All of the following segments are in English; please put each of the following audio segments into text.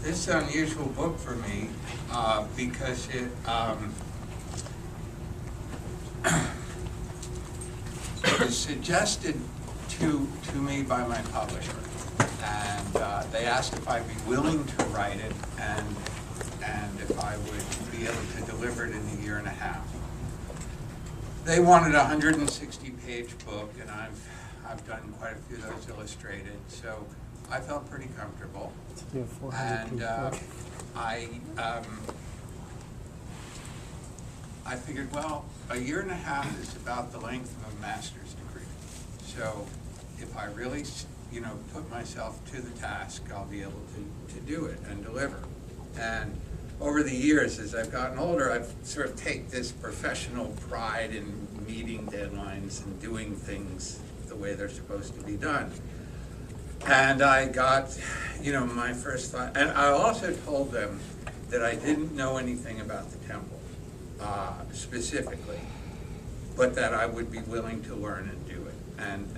This is an unusual book for me because it was suggested to me by my publisher, and they asked if I'd be willing to write it and if I would be able to deliver it in a year and a half. They wanted a 160-page book, and I've done quite a few of those illustrated, so I felt pretty comfortable. And I figured, well, a year and a half is about the length of a master's degree. So if I really, put myself to the task, I'll be able to do it and deliver. And over the years, as I've gotten older, I've sort of taken this professional pride in meeting deadlines and doing things the way they're supposed to be done. And I got, my first thought, and I also told them that I didn't know anything about the temple specifically, but that I would be willing to learn and do it. And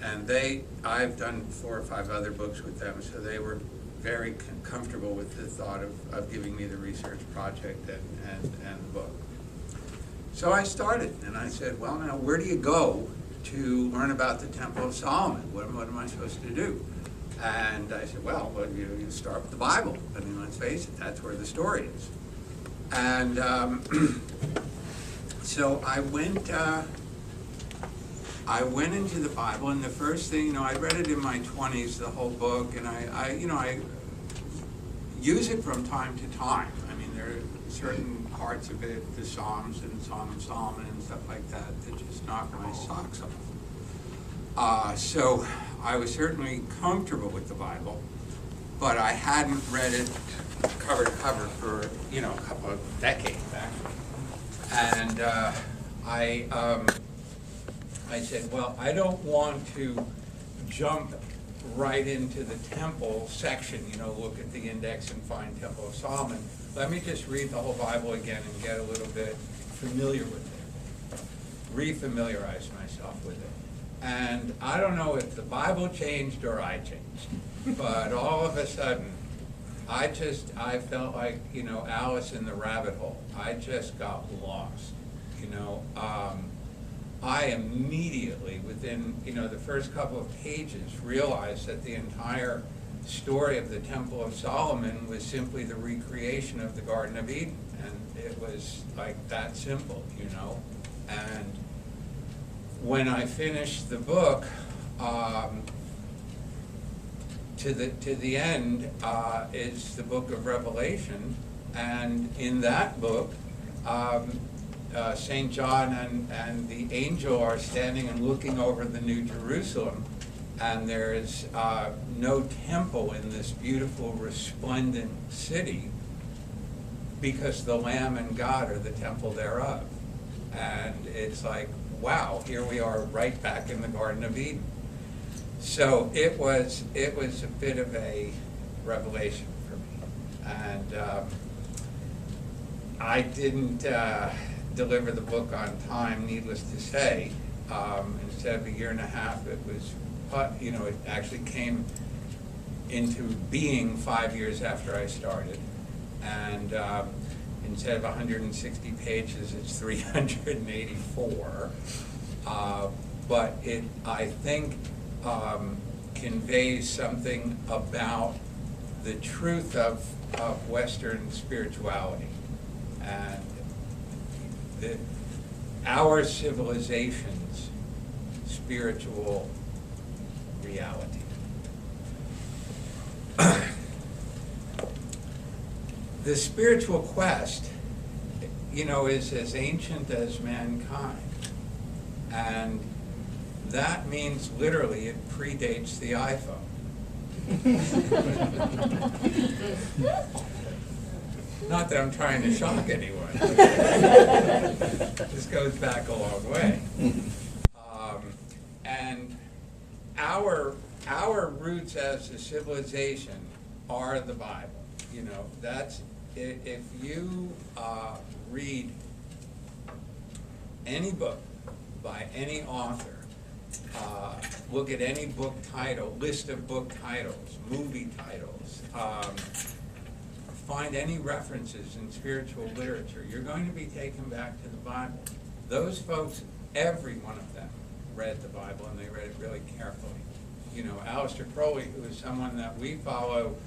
I've done 4 or 5 other books with them, so they were very comfortable with the thought of giving me the research project and the book. So I started, and I said, well, now where do you go to learn about the Temple of Solomon? What am I supposed to do? And I said, well, you start with the Bible. I mean, let's face it, that's where the story is. And so I went into the Bible, and the first thing, I read it in my 20s, the whole book, and I use it from time to time. I mean, there are certain parts of it, the Psalms and Song of Solomon and stuff like that just knock my socks off. So I was certainly comfortable with the Bible, but I hadn't read it cover to cover for, a couple of decades, actually. And I said, well, I don't want to jump right into the temple section, look at the index and find Temple of Solomon. Let me just read the whole Bible again and get a little bit familiar with it, re-familiarize myself with it. And I don't know if the Bible changed or I changed, but all of a sudden, I felt like, Alice in the rabbit hole. I just got lost, I immediately, within, the first couple of pages, realized that the entire story of the Temple of Solomon was simply the recreation of the Garden of Eden. And it was like that simple, And when I finished the book, to the end is the book of Revelation, and in that book, St. John and the angel are standing and looking over the New Jerusalem, and there is no temple in this beautiful, resplendent city, because the Lamb and God are the temple thereof. And it's like, wow, here we are right back in the Garden of Eden. So it was a bit of a revelation for me. And I didn't deliver the book on time, needless to say. Instead of a year and a half, it was, it actually came into being 5 years after I started. And instead of 160 pages, it's 384. But it, I think, conveys something about the truth of Western spirituality and our civilization's spiritual reality. The spiritual quest is as ancient as mankind. And that means literally it predates the iPhone. Not that I'm trying to shock anyone. This goes back a long way. And our roots as a civilization are the Bible. That's, if you read any book by any author, look at any book title, list of book titles, movie titles, find any references in spiritual literature, you're going to be taken back to the Bible. Those folks, every one of them, read the Bible, and they read it really carefully. Aleister Crowley, who is someone that we follow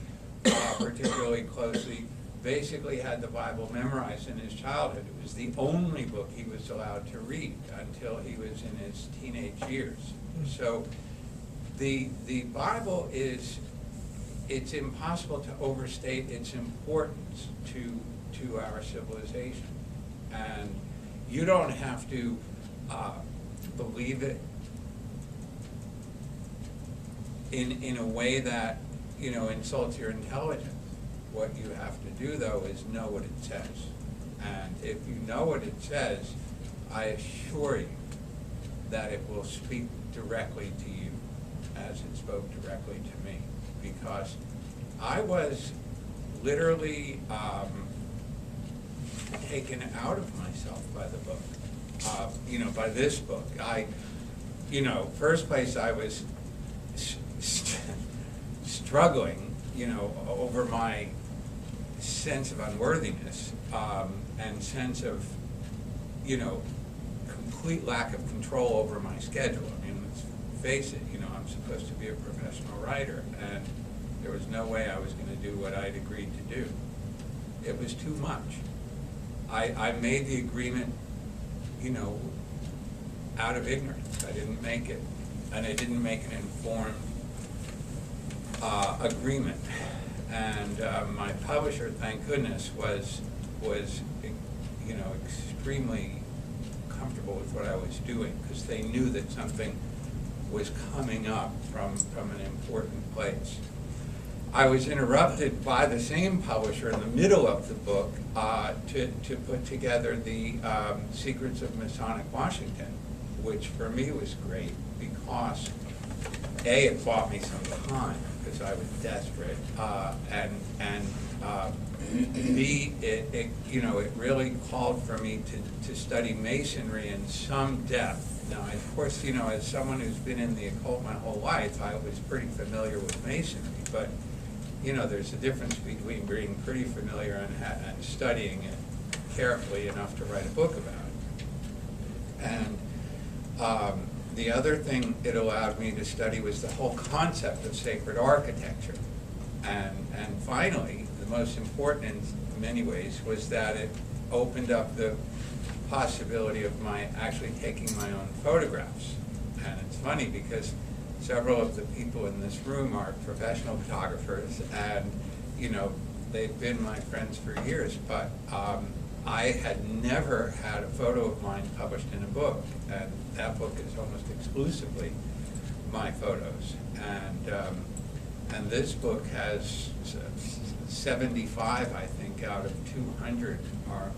particularly closely, basically had the Bible memorized in his childhood. It was the only book he was allowed to read until he was in his teenage years. So the Bible it's impossible to overstate its importance to our civilization. And you don't have to believe it in a way that insults your intelligence. What you have to do, though, is know what it says. And if you know what it says, I assure you that it will speak directly to you as it spoke directly to me. Because I was literally taken out of myself by the book, by this book. First place I was struggling, over my sense of unworthiness and sense of, complete lack of control over my schedule. I mean, let's face it, I'm supposed to be a professional writer, and there was no way I was going to do what I'd agreed to do. It was too much. I made the agreement, out of ignorance. I didn't make it, and I didn't make an informed agreement. And my publisher, thank goodness, was extremely comfortable with what I was doing, because they knew that something was coming up from an important place. I was interrupted by the same publisher in the middle of the book to put together the Secrets of Masonic Washington, which for me was great because A, it bought me some time because I was desperate, and B, it really called for me to study Masonry in some depth. Now, of course, as someone who's been in the occult my whole life, I was pretty familiar with Masonry, but there's a difference between being pretty familiar and studying it carefully enough to write a book about it. And the other thing it allowed me to study was the whole concept of sacred architecture. And finally, the most important in many ways was that it opened up the possibility of my actually taking my own photographs. And it's funny because several of the people in this room are professional photographers, and they've been my friends for years, but I had never had a photo of mine published in a book, and that book is almost exclusively my photos. And this book has 75, I think, out of 200 or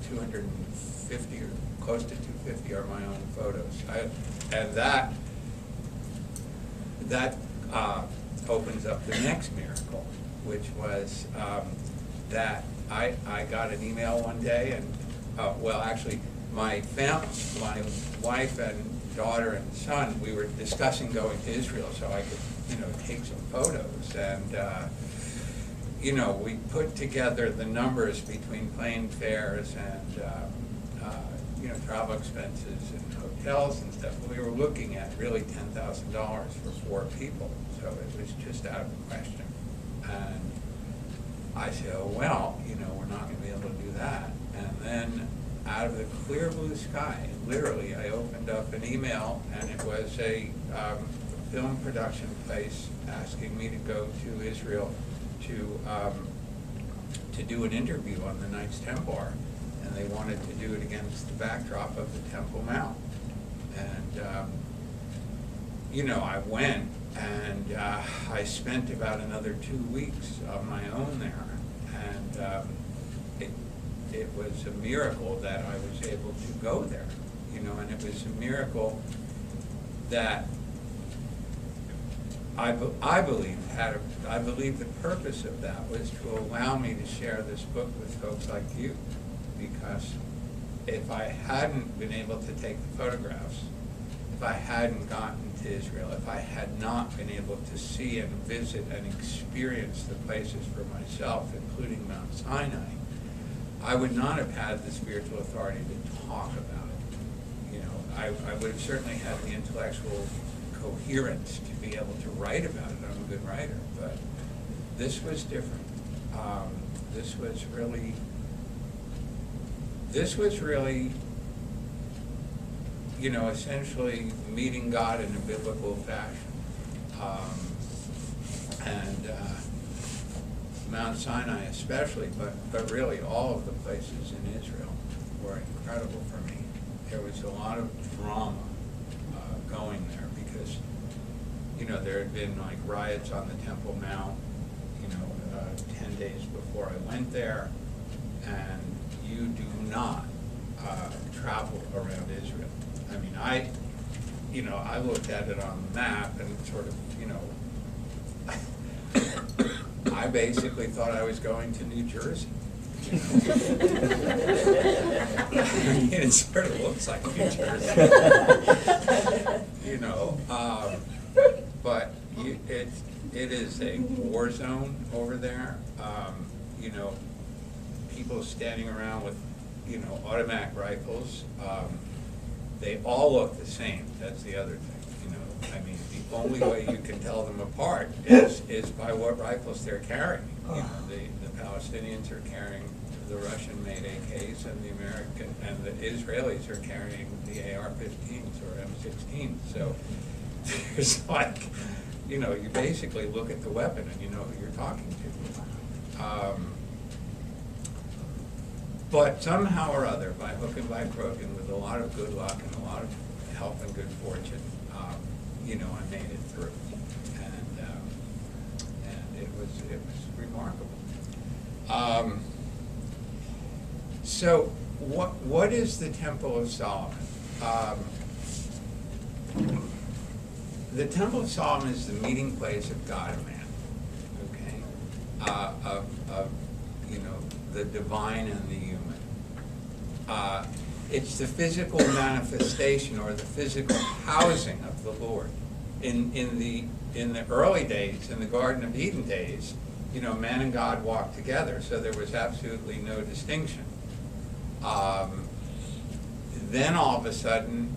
250 or close to 250 are my own photos. And that opens up the next miracle, which was that I got an email one day, and actually my wife and daughter and son, we were discussing going to Israel so I could take some photos, and we put together the numbers between plane fares and travel expenses and hotels and stuff. We were looking at really $10,000 for 4 people, so it was just out of the question. And I said, oh, well, we're not going to be able to do that. And then out of the clear blue sky, literally, I opened up an email, and it was a film production place asking me to go to Israel to do an interview on the Knights Templar. and they wanted to do it against the backdrop of the Temple Mount. And, I went, and I spent about another 2 weeks on my own there. And it was a miracle that I was able to go there, and it was a miracle that I believe the purpose of that was to allow me to share this book with folks like you, because if I hadn't been able to take the photographs, if I hadn't gotten to Israel, if I had not been able to see and visit and experience the places for myself, including Mount Sinai, I would not have had the spiritual authority to talk about it. I would have certainly had the intellectual coherence to be able to write about it. I'm a good writer, but this was different. This was really, essentially meeting God in a biblical fashion. Mount Sinai especially, but really all of the places in Israel were incredible for me. There was a lot of drama going there because, there had been like riots on the Temple Mount, 10 days before I went there, and you do not travel around Israel. I mean, I looked at it on the map and sort of, I basically thought I was going to New Jersey. It sort of looks like New Jersey. But it is a war zone over there. People standing around with, automatic rifles. They all look the same. That's the other thing. The only way you can tell them apart is by what rifles they're carrying. The Palestinians are carrying the Russian-made AKs, and the American and the Israelis are carrying the AR-15s or M16s. So there's you basically look at the weapon and you know who you're talking to. But somehow or other, by hook and by crook, and with a lot of good luck and a lot of help and good fortune, I made it through, and it was remarkable. So what is the Temple of Solomon? The Temple of Solomon is the meeting place of God and man. Okay, of the divine and the human. It's the physical manifestation or the physical housing of the Lord. In the early days, in the Garden of Eden days, man and God walked together, so there was absolutely no distinction. Then all of a sudden,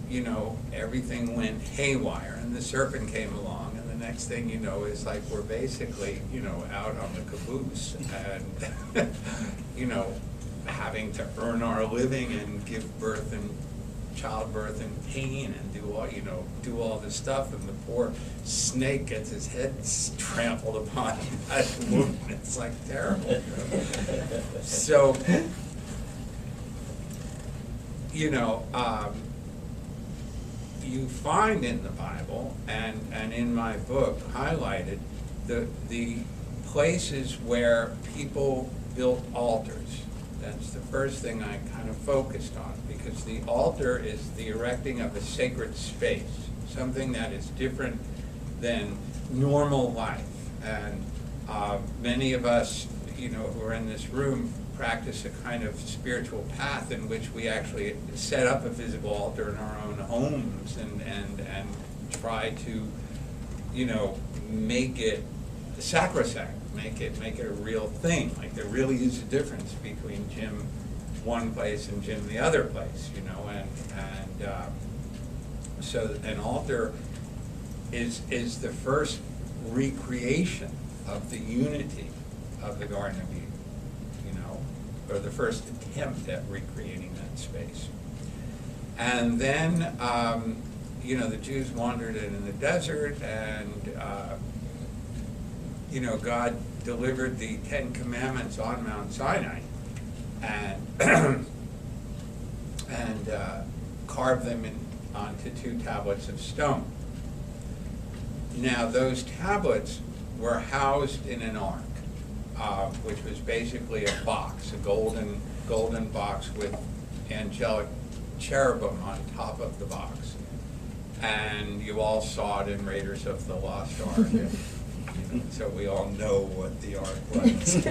everything went haywire, and the serpent came along, and the next thing you know is like we're basically, out on the caboose, and having to earn our living and give birth and childbirth and pain and do all this stuff, and the poor snake gets his head trampled upon by the woman. It's like terrible. So, you find in the Bible and in my book highlighted the places where people built altars. That's the first thing I kind of focused on, because the altar is the erecting of a sacred space, something that is different than normal life. And many of us, who are in this room, practice a kind of spiritual path in which we actually set up a physical altar in our own homes and try to, make it sacrosanct, make it a real thing. Like there really is a difference between Jim one place and Jim the other place, so an altar is the first recreation of the unity of the Garden of Eden, or the first attempt at recreating that space. And then, the Jews wandered in the desert, and God delivered the 10 Commandments on Mount Sinai, and carved them onto 2 tablets of stone. Now, those tablets were housed in an ark, which was basically a box, a golden box with angelic cherubim on top of the box. And you all saw it in Raiders of the Lost Ark. So we all know what the ark was.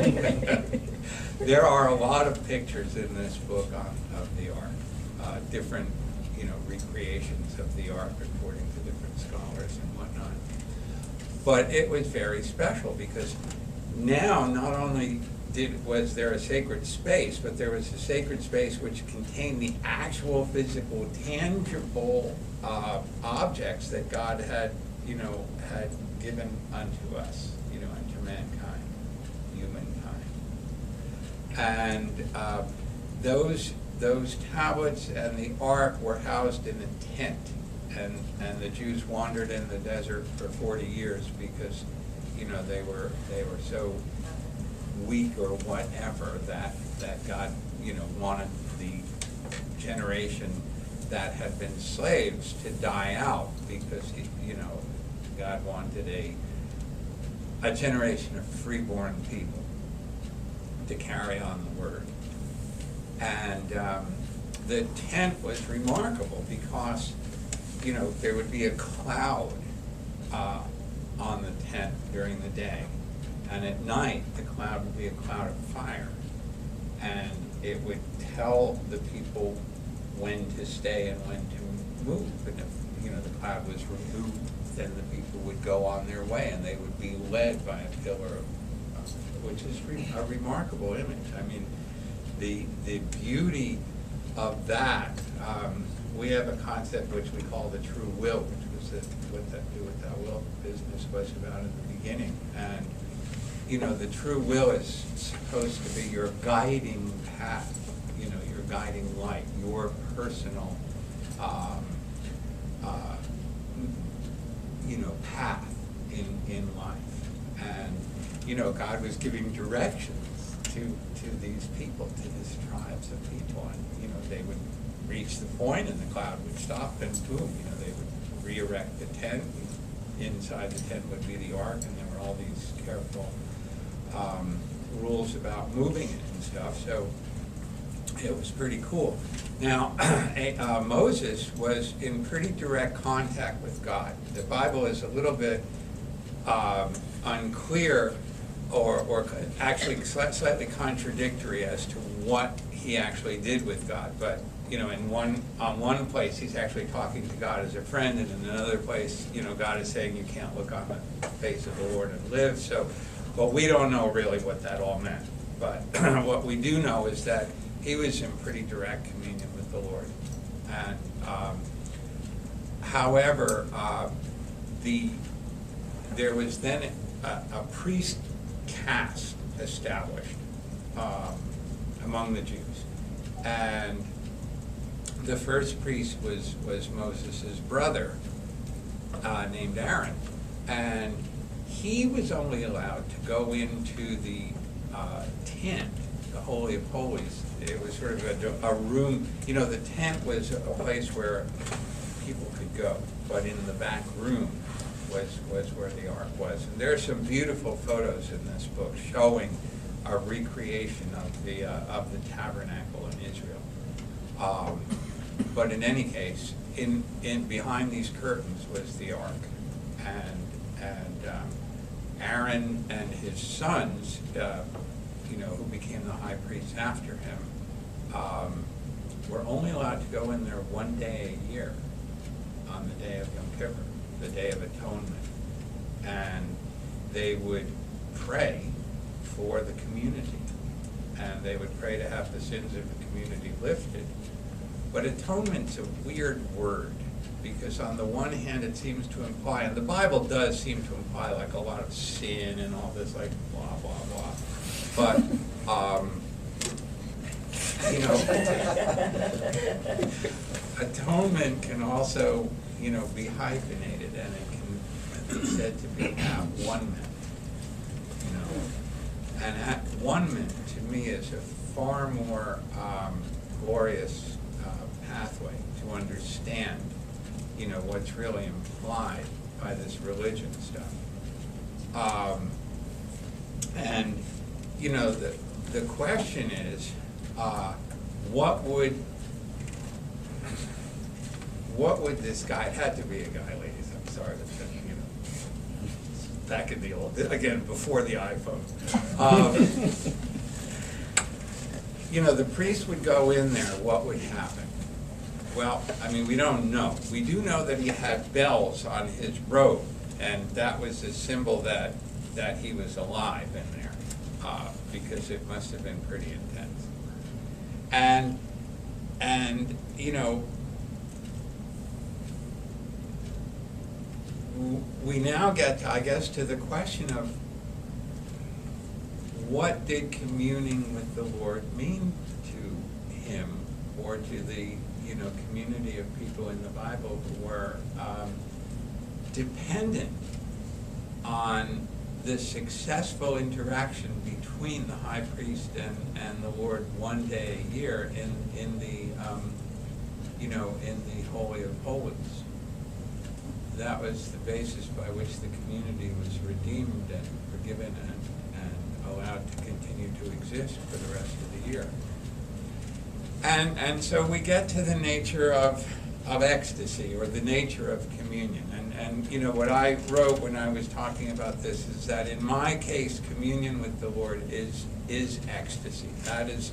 There are a lot of pictures in this book of the ark, different, recreations of the ark according to different scholars and whatnot. But it was very special because now not only was there a sacred space, but there was a sacred space which contained the actual physical, tangible objects that God had given unto us, unto mankind, humankind. And those tablets and the ark were housed in a tent, and the Jews wandered in the desert for 40 years because, they were so weak or whatever that God, wanted the generation that had been slaves to die out because God wanted a generation of freeborn people to carry on the word. And the tent was remarkable because, there would be a cloud on the tent during the day. And at night, the cloud would be a cloud of fire. And it would tell the people when to stay and when to move. And if, the cloud was removed, then the people would go on their way and they would be led by a pillar, which is a remarkable image. I mean, the beauty of that, we have a concept which we call the true will, which was what that will business was about in the beginning. And the true will is supposed to be your guiding path, your guiding light, your personal, path in life. And, God was giving directions to these people, to these tribes of people. And, they would reach the point and the cloud would stop and boom, they would re-erect the tent. Inside the tent would be the ark, and there were all these careful rules about moving it and stuff. So it was pretty cool. Now, Moses was in pretty direct contact with God. The Bible is a little bit unclear or actually slightly contradictory as to what he actually did with God. But on one place he's actually talking to God as a friend, and in another place, God is saying you can't look on the face of the Lord and live. So, but we don't know really what that all meant. But what we do know is that he was in pretty direct communion with the Lord. And however, there was then a priest caste established among the Jews. And the first priest was Moses' brother, named Aaron. And he was only allowed to go into the tent, the Holy of Holies. It was sort of a room, the tent was a place where people could go, but in the back room was where the ark was. And there are some beautiful photos in this book showing a recreation of the Tabernacle in Israel. But in any case, in behind these curtains was the ark, and Aaron and his sons, who became the high priest after him, were only allowed to go in there one day a year, on the day of Yom Kippur, the Day of Atonement, and they would pray for the community, and they would pray to have the sins of the community lifted. But atonement's a weird word, because on the one hand it seems to imply, and the Bible does seem to imply like a lot of sin and all this like blah, blah, blah. But, atonement can also, be hyphenated, and it can be said to be at-one-ment, And at-one-ment to me is a far more glorious pathway way to understand, what's really implied by this religion stuff. And, the question is, what would this guy, it had to be a guy, ladies, I'm sorry, but, back in the old, again, before the iPhone. The priest would go in there, what would happen? Well, we don't know. We do know that he had bells on his robe, and that was a symbol that he was alive in there, because it must have been pretty intense. And we now get to, I guess, to the question of what did communing with the Lord mean to him or to the community of people in the Bible who were dependent on the successful interaction between the high priest and the Lord one day a year in the Holy of Holies. That was the basis by which the community was redeemed and forgiven and allowed to continue to exist for the rest of the year. And so we get to the nature of ecstasy, or the nature of communion. And what I wrote when I was talking about this is that in my case, communion with the Lord is ecstasy. That is,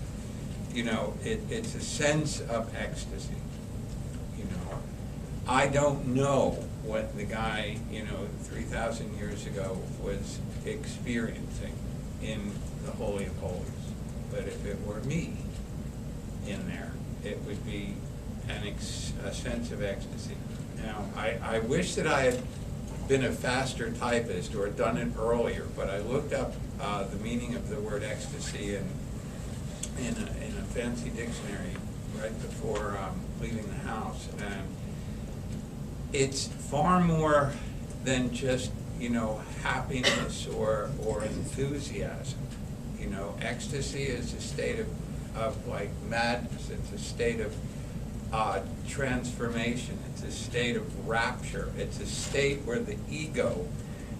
it's a sense of ecstasy. I don't know what the guy, 3,000 years ago was experiencing in the Holy of Holies. But if it were me in there, it would be a sense of ecstasy. Now, I wish that I had been a faster typist or done it earlier, but I looked up the meaning of the word ecstasy in a fancy dictionary right before leaving the house, and it's far more than just happiness or enthusiasm. Ecstasy is a state of like madness. It's a state of transformation. It's a state of rapture. It's a state where the ego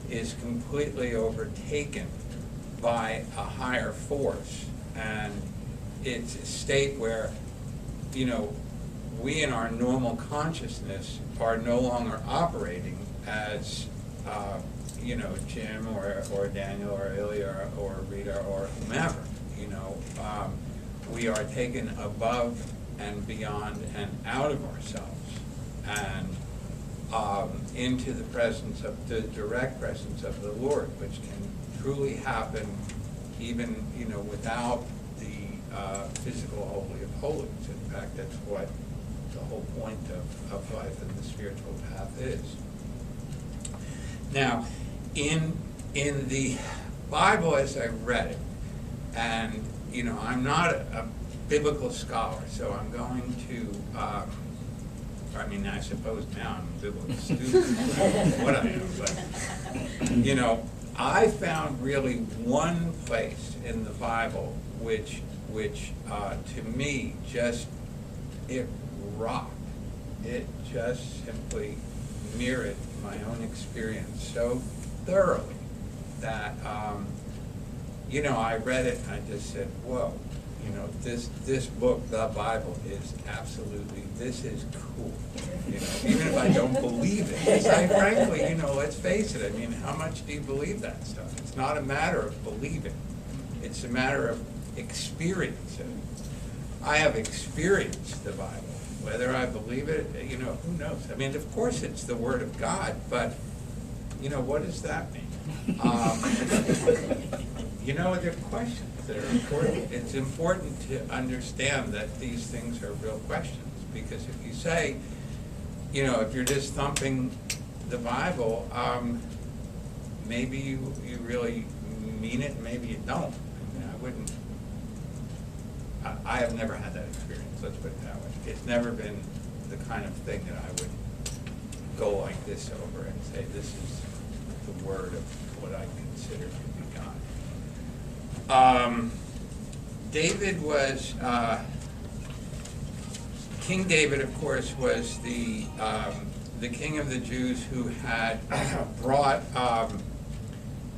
is completely overtaken by a higher force, and it's a state where we in our normal consciousness are no longer operating as Jim or Daniel or Ilya or Rita or whomever. We are taken above and beyond and out of ourselves and into the presence of the direct presence of the Lord, which can truly happen even without the physical Holy of Holies. In fact, that's what the whole point of life and the spiritual path is. Now, in the Bible as I read it, and I'm not a biblical scholar, so I'm going to, I suppose now I'm a biblical student, what I know, but, I found really one place in the Bible which to me it rocked. It just simply mirrored my own experience so thoroughly that, I read it and I just said, whoa, this book, the Bible, is absolutely, this is cool. Even if I don't believe it. Because frankly, let's face it, how much do you believe that stuff? It's not a matter of believing. It's a matter of experiencing. I have experienced the Bible. Whether I believe it, who knows? Of course it's the Word of God, but, what does that mean? There are questions that are important. It's important to understand that these things are real questions, because if you say, if you're just thumping the Bible, maybe you really mean it, maybe you don't. I have never had that experience, let's put it that way. It's never been the kind of thing that I would go like this over and say, this is the word of what I consider to be God. David was King David, of course, was the king of the Jews who had brought,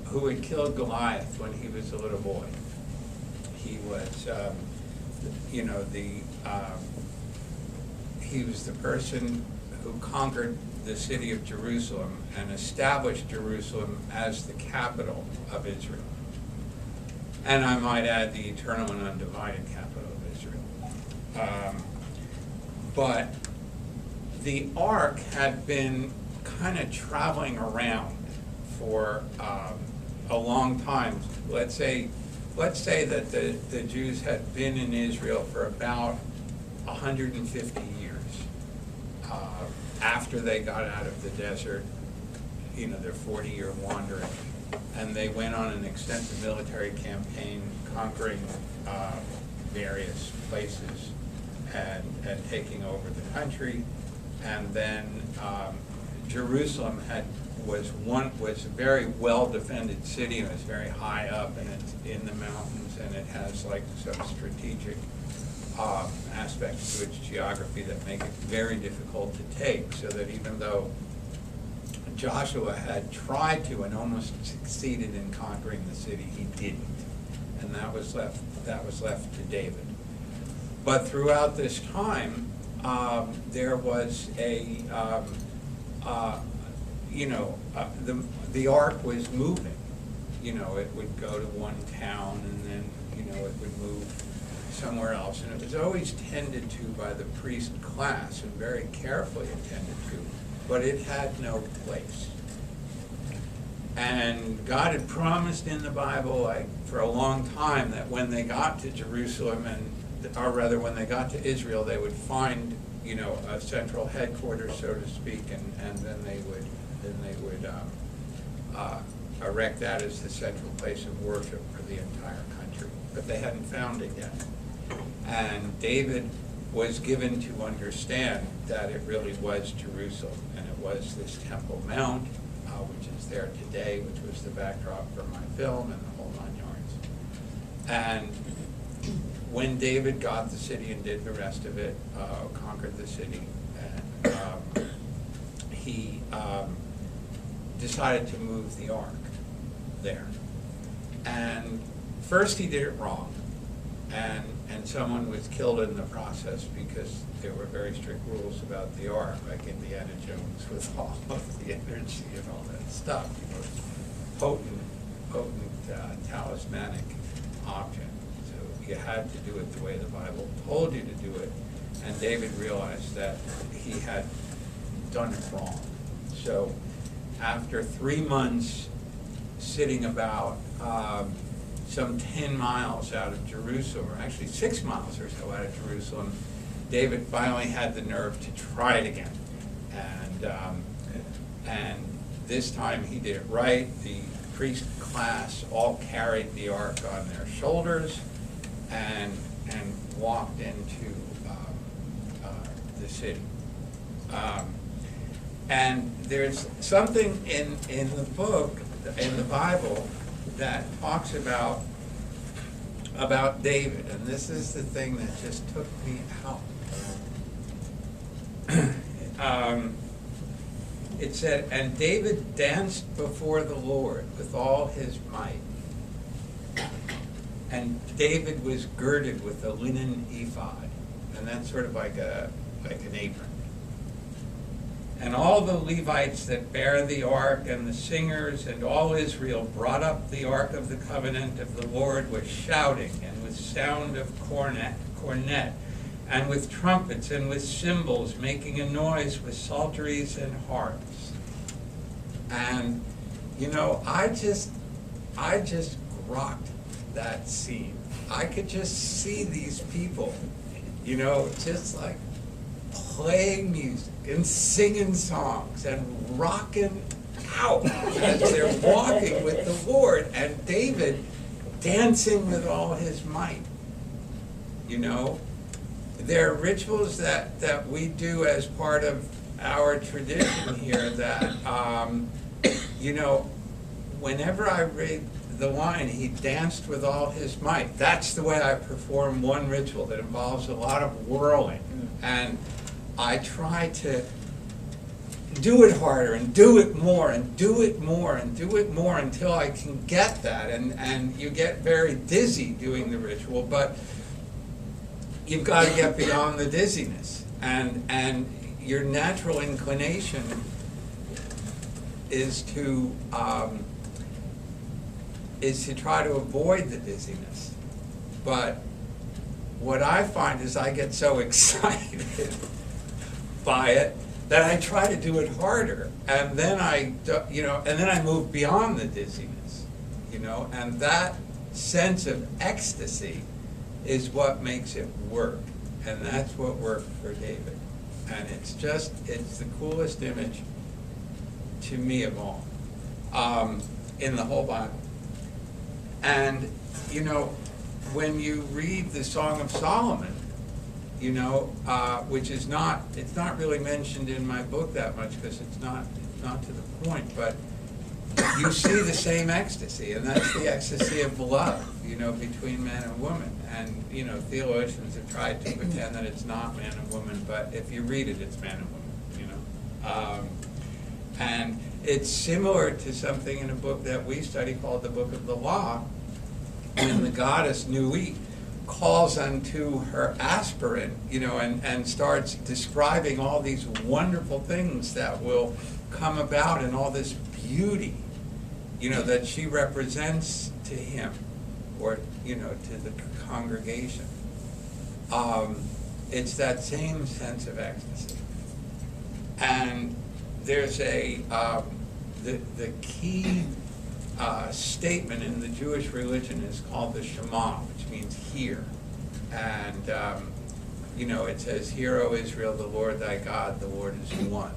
who had killed Goliath when he was a little boy. He was, you know, he was the person who conquered the city of Jerusalem and established Jerusalem as the capital of Israel. And I might add, the eternal and undivided capital of Israel. But the ark had been kind of traveling around for a long time. Let's say that the Jews had been in Israel for about 150 years. After they got out of the desert, you know, their 40-year wandering, and they went on an extensive military campaign conquering various places and taking over the country. And then Jerusalem was a very well-defended city, and it's very high up, and it's in the mountains, and it has like some strategic aspects to its geography that make it very difficult to take, so that even though Joshua had tried to and almost succeeded in conquering the city, he didn't, and that was left to David. But throughout this time, there was a the ark was moving. You know, it would go to one town, and then, you know, it would move somewhere else, and it was always tended to by the priest class, and very carefully attended to, but it had no place. And God had promised in the Bible, like, for a long time, that when they got to Jerusalem, or rather when they got to Israel, they would find, you know, a central headquarters, so to speak, and then they would erect that as the central place of worship for the entire country. But they hadn't found it yet. And David was given to understand that it really was Jerusalem, and it was this Temple Mount, which is there today, which was the backdrop for my film, and the whole 9 yards. And when David got the city and did the rest of it, conquered the city, and he decided to move the ark there. And first he did it wrong, and someone was killed in the process, because there were very strict rules about the ark, like Indiana Jones with all of the energy and all that stuff. You know, potent talismanic object. So you had to do it the way the Bible told you to do it. And David realized that he had done it wrong. So after 3 months sitting about some 10 miles out of Jerusalem, or actually 6 miles or so out of Jerusalem, David finally had the nerve to try it again. And this time he did it right. The priest class all carried the ark on their shoulders and walked into the city. And there's something in the book, in the Bible, that talks about David, and this is the thing that just took me out. It said, and David danced before the Lord with all his might. And David was girded with a linen ephod, and that's sort of like an apron. And all the Levites that bear the ark, and the singers, and all Israel brought up the ark of the covenant of the Lord with shouting, and with sound of cornet, and with trumpets, and with cymbals, making a noise with psalteries and harps. And, you know, I just rocked that scene. I could just see these people, you know, just like playing music and singing songs and rocking out as they're walking with the Lord, and David dancing with all his might. You know, there are rituals that we do as part of our tradition here that, you know, whenever I read the line, he danced with all his might. That's the way I perform one ritual that involves a lot of whirling. And I try to do it harder and do it more and do it more and do it more until I can get that. And you get very dizzy doing the ritual, but you've got to get beyond the dizziness. And your natural inclination is to try to avoid the dizziness. But what I find is I get so excited by it that I try to do it harder, and then I move beyond the dizziness, and that sense of ecstasy is what makes it work, and that's what worked for David. And it's the coolest image to me of all in the whole Bible. And when you read the Song of Solomon, which is not really mentioned in my book that much because it's not to the point, but you see the same ecstasy, and that's the ecstasy of love, between man and woman. And theologians have tried to pretend that it's not man and woman, but if you read it, it's man and woman. And it's similar to something in a book that we study called the Book of the Law, when the goddess Nui calls unto her aspirant, and starts describing all these wonderful things that will come about and all this beauty, that she represents to him or, to the congregation. It's that same sense of ecstasy. And there's the key statement in the Jewish religion is called the Shema, which means hear. And, it says, "Hear, O Israel, the Lord thy God, the Lord is one."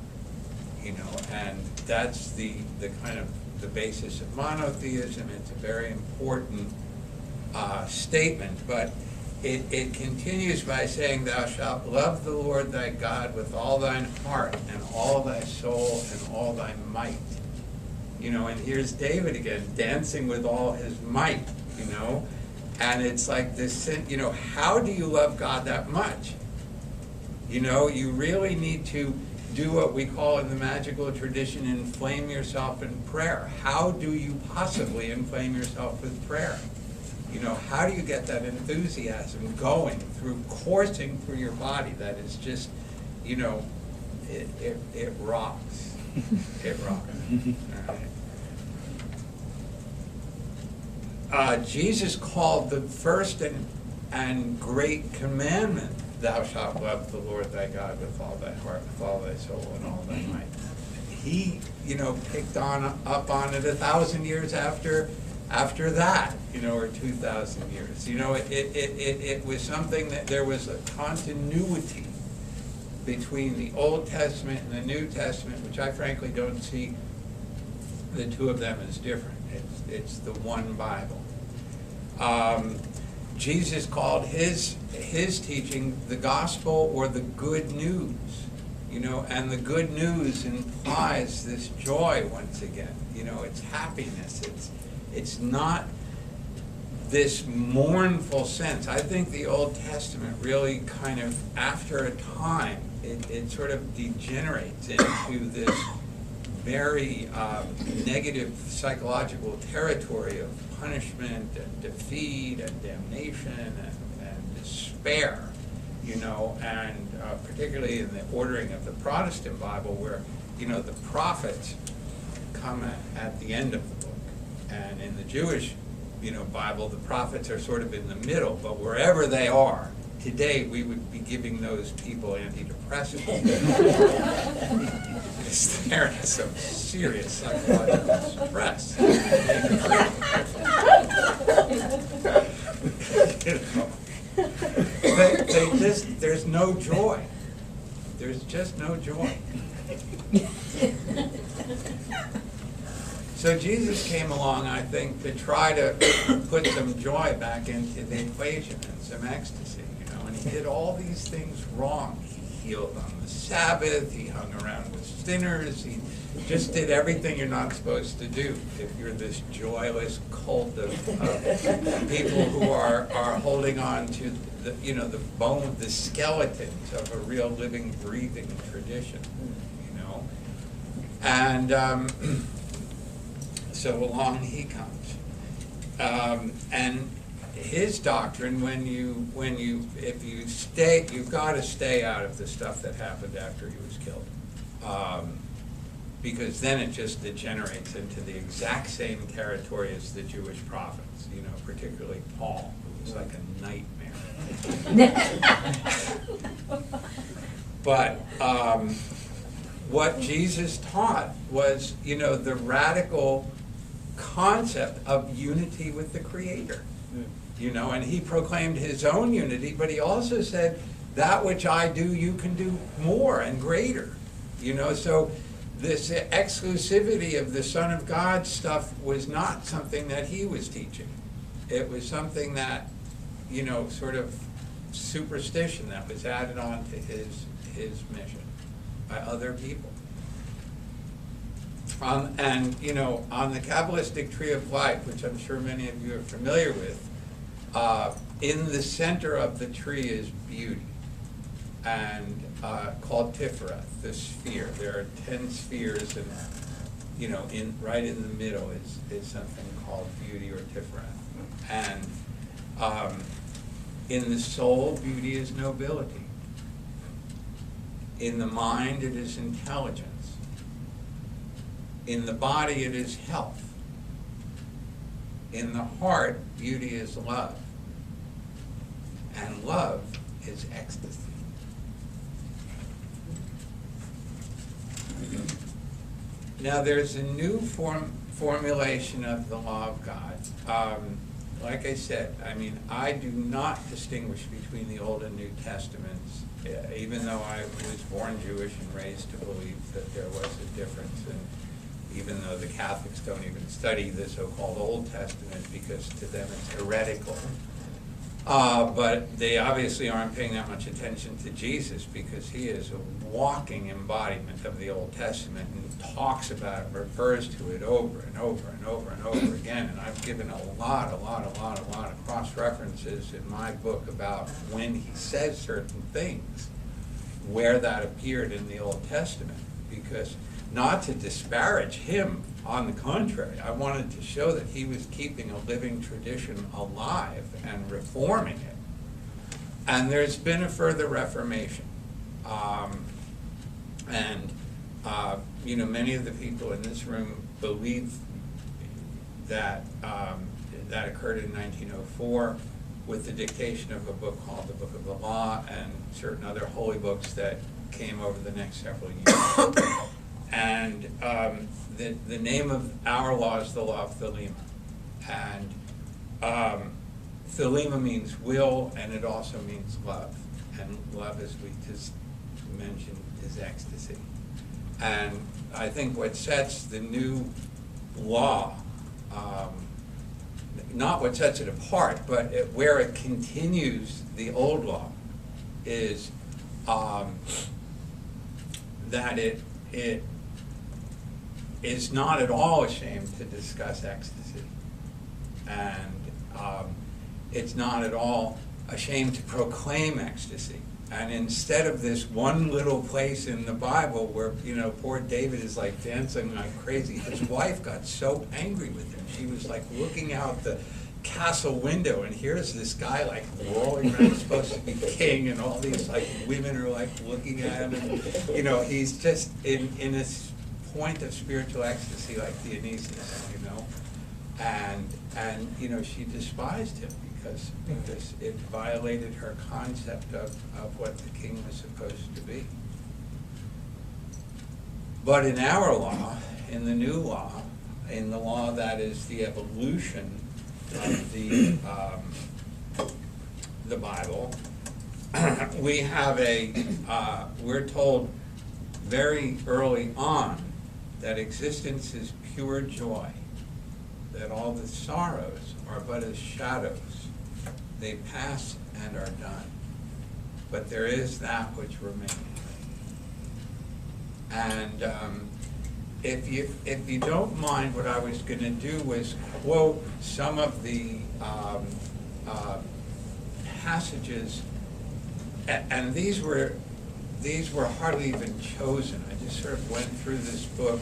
And that's the kind of the basis of monotheism. It's a very important statement, but it continues by saying, "Thou shalt love the Lord thy God with all thine heart and all thy soul and all thy might." And here's David again, dancing with all his might, and it's like this, how do you love God that much? You really need to do what we call in the magical tradition, inflame yourself in prayer. How do you possibly inflame yourself with prayer? How do you get that enthusiasm going coursing through your body that is just, it rocks. It rocks. All right. Jesus called the first and great commandment, "Thou shalt love the Lord thy God with all thy heart, with all thy soul, and all thy might." He, picked up on it 1,000 years after that, or 2,000 years. It was something that there was a continuity between the Old Testament and the New Testament, which I frankly don't see the two of them as different. It's the one Bible. Jesus called his teaching the gospel or the good news, and the good news implies this joy once again. It's happiness. It's not this mournful sense. I think the Old Testament really kind of, after a time, it sort of degenerates into this very negative psychological territory of punishment and defeat and damnation and despair, and particularly in the ordering of the Protestant Bible, where, the prophets come at the end of the book. And in the Jewish, Bible, the prophets are sort of in the middle, but wherever they are, today we would be giving those people antidepressants. They're in some serious psychological stress. There's no joy. There's just no joy. So Jesus came along, I think, to try to put some joy back into the equation and some ecstasy, and he did all these things wrong. healed on the Sabbath, he hung around with sinners, he just did everything you're not supposed to do if you're this joyless cult of people who are holding on to the the bone, the skeletons of a real living, breathing tradition, and so along he comes, and his doctrine, if you stay, you've got to stay out of the stuff that happened after he was killed, because then it just degenerates into the exact same territory as the Jewish prophets, particularly Paul, who was like a nightmare. But what Jesus taught was, the radical concept of unity with the Creator. And he proclaimed his own unity, but he also said, that which I do, you can do more and greater. So this exclusivity of the Son of God stuff was not something that he was teaching. It was something that, sort of superstition that was added on to his mission by other people. And, on the Kabbalistic tree of life, which I'm sure many of you are familiar with, in the center of the tree is beauty, and called Tiferet, the sphere. There are 10 spheres, and right in the middle is something called beauty or Tiferet. And in the soul, beauty is nobility. In the mind, it is intelligence. In the body, it is health. In the heart, beauty is love. And love is ecstasy. Now, there's a new formulation of the law of God. Like I said, I do not distinguish between the Old and New Testaments, even though I was born Jewish and raised to believe that there was a difference, and even though the Catholics don't even study the so-called Old Testament because to them it's heretical. But they obviously aren't paying that much attention to Jesus, because he is a walking embodiment of the Old Testament and talks about it, refers to it over and over and over and over again. And I've given a lot of cross-references in my book about when he says certain things, where that appeared in the Old Testament, because not to disparage him, on the contrary, I wanted to show that he was keeping a living tradition alive and reforming it. And there's been a further reformation. Many of the people in this room believe that that occurred in 1904 with the dictation of a book called the Book of the Law and certain other holy books that came over the next several years. And the name of our law is the Law of Thelema. And Thelema means will, and it also means love. And love, as we just mentioned, is ecstasy. And I think what sets the new law, not what sets it apart, but where it continues the old law, is that it is not at all ashamed to discuss ecstasy, and it's not at all ashamed to proclaim ecstasy. And instead of this one little place in the Bible where, poor David is like dancing like crazy, his wife got so angry with him. She was like looking out the castle window, and here's this guy like rolling around, supposed to be king, and all these like women are like looking at him, and he's just in a point of spiritual ecstasy like Dionysus, and she despised him because it violated her concept of what the king was supposed to be. But in our law, in the new law, in the law that is the evolution of the Bible, we have we're told very early on that existence is pure joy, that all the sorrows are but as shadows. They pass and are done. but there is that which remains. And if you don't mind, what I was going to do was quote some of the passages, and these were hardly even chosen. I just sort of went through this book,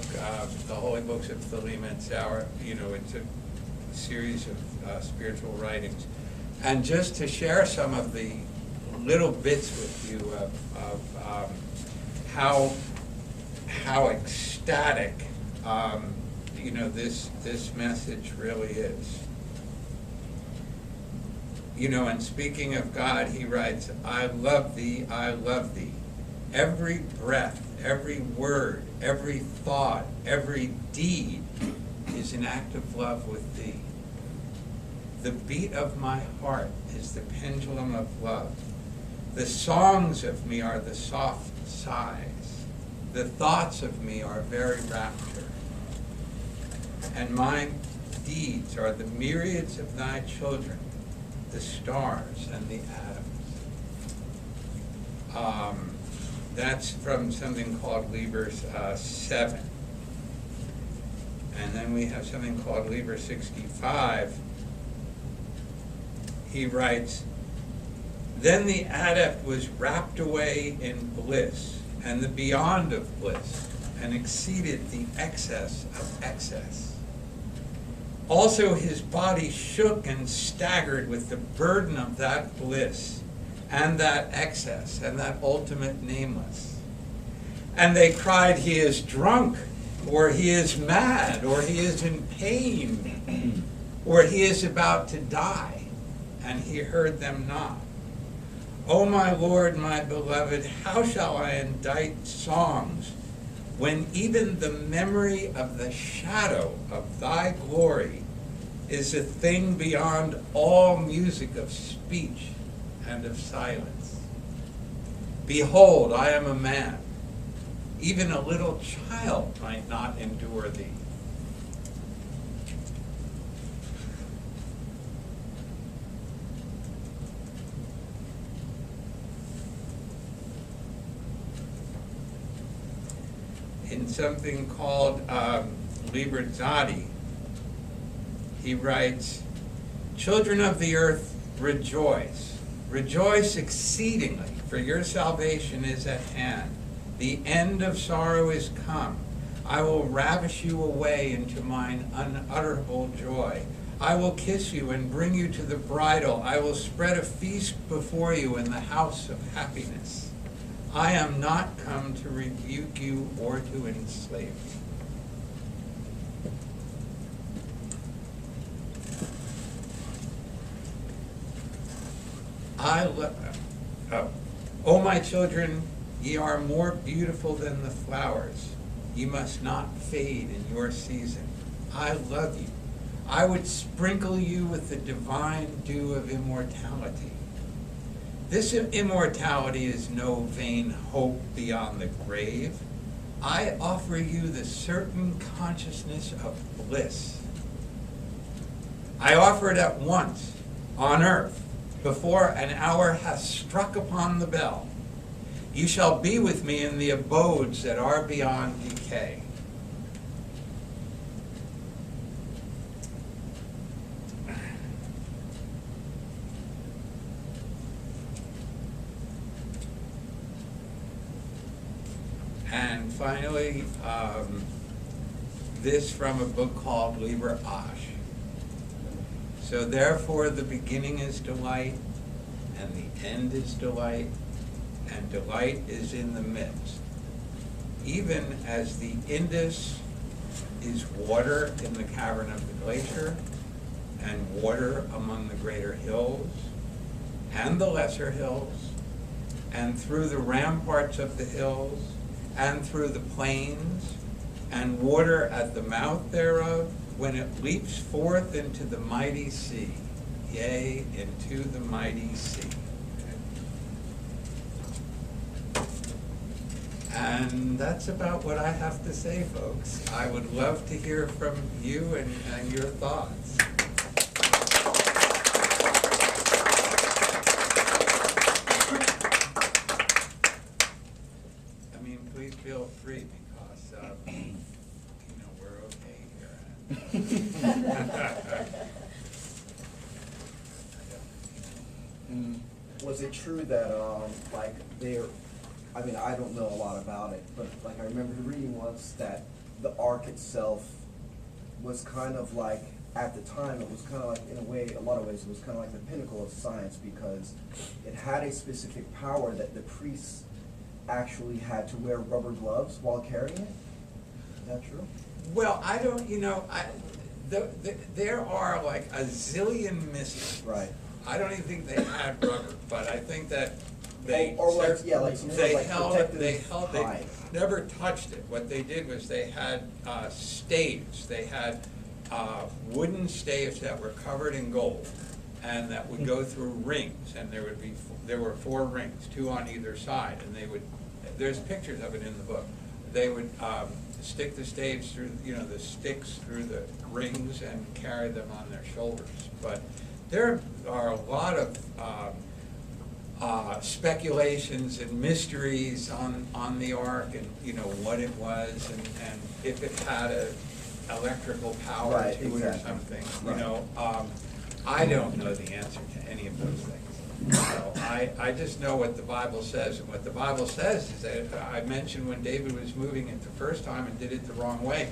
the Holy Books of Thelema and Sauer. It's a series of spiritual writings, and just to share some of the little bits with you of how ecstatic this message really is. And speaking of God, he writes, I love thee, I love thee. Every breath, every word, every thought, every deed is an act of love with thee. The beat of my heart is the pendulum of love. The songs of me are the soft sighs. The thoughts of me are very rapture. And my deeds are the myriads of thy children, the stars and the atoms. That's from something called Liber 7. And then we have something called Liber 65. He writes, then the adept was wrapped away in bliss, and the beyond of bliss, and exceeded the excess of excess. Also his body shook and staggered with the burden of that bliss, and that excess, and that ultimate nameless. And they cried, he is drunk, or he is mad, or he is in pain, or he is about to die. And he heard them not. O my Lord, my beloved, how shall I indite songs when even the memory of the shadow of thy glory is a thing beyond all music of speech and of silence? Behold, I am a man. Even a little child might not endure thee. In something called Liber Zadi, he writes, children of the earth, rejoice. Rejoice exceedingly, for your salvation is at hand. The end of sorrow is come. I will ravish you away into mine unutterable joy. I will kiss you and bring you to the bridal. I will spread a feast before you in the house of happiness. I am not come to rebuke you or to enslave you. O my children, ye are more beautiful than the flowers. Ye must not fade in your season. I love you. I would sprinkle you with the divine dew of immortality. This immortality is no vain hope beyond the grave. I offer you the certain consciousness of bliss. I offer it at once, on earth, before an hour hath struck upon the bell. You shall be with me in the abodes that are beyond decay. And finally, this from a book called Liber Ash. So therefore the beginning is delight, and the end is delight, and delight is in the midst. Even as the Indus is water in the cavern of the glacier, and water among the greater hills, and the lesser hills, and through the ramparts of the hills, and through the plains, and water at the mouth thereof, when it leaps forth into the mighty sea, yea, into the mighty sea. And that's about what I have to say, folks. I would love to hear from you and your thoughts. feel free because, we're okay here. Was it true that, like, I mean, I don't know a lot about it, but like I remember reading once that the ark itself was kind of like, at the time, it was kind of like, in a way, a lot of ways, it was kind of like the pinnacle of science because it had a specific power that the priests actually had to wear rubber gloves while carrying it. Is that true? Well, I don't, there are like a zillion mysteries. Right. I don't even think they had rubber, but I think that they never touched it. What they did was they had staves. They had wooden staves that were covered in gold, and that would go through rings. And there were 4 rings, 2 on either side, and they would. There's pictures of it in the book. They would stick the staves through, the sticks through the rings and carry them on their shoulders. But there are a lot of speculations and mysteries on the ark, and what it was, and if it had a electrical power right, to exactly. it or something. Right. I don't know the answer to any of those things. I just know what the Bible says, and what the Bible says is that I mentioned when David was moving it the first time and did it the wrong way.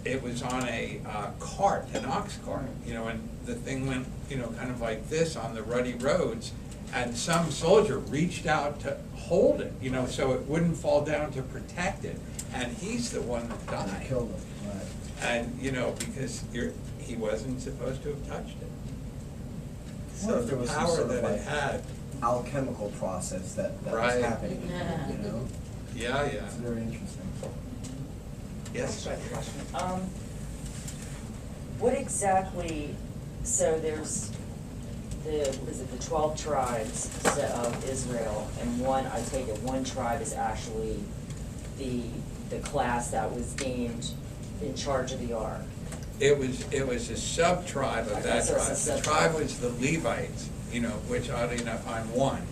It was on a cart, an ox cart, and the thing went, kind of like this on the ruddy roads, and some soldier reached out to hold it, so it wouldn't fall down to protect it, and he's the one that died. Killed him, right. And, because he wasn't supposed to have touched it. So if there was some power sort of that like it had. alchemical process that Right. was happening, Yeah. It's very interesting. Yes. I have a question. What exactly, so there's the 12 tribes of Israel, and I take it one tribe is actually the class that was deemed in charge of the ark. It was a sub-tribe of that So it's a tribe. The sub-tribe. tribe was the Levites, which oddly enough I'm one.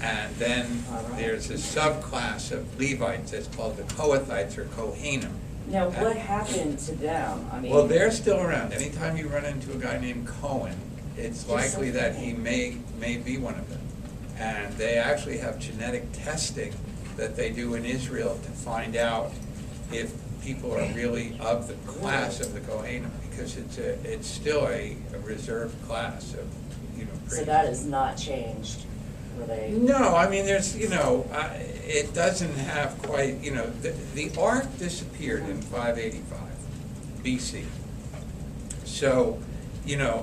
And then All right. there's a subclass of Levites that's called the Kohathites or Kohanim. Now, what happened to them? I mean, Well, they're still around. Anytime you run into a guy named Cohen, it's likely that he may be one of them. And they actually have genetic testing that they do in Israel to find out if people are really of the class of the Kohanim, because it's still a reserved class of, so that has not changed, were they? No, I mean, there's, it doesn't have quite, the ark disappeared in 585 BC. So,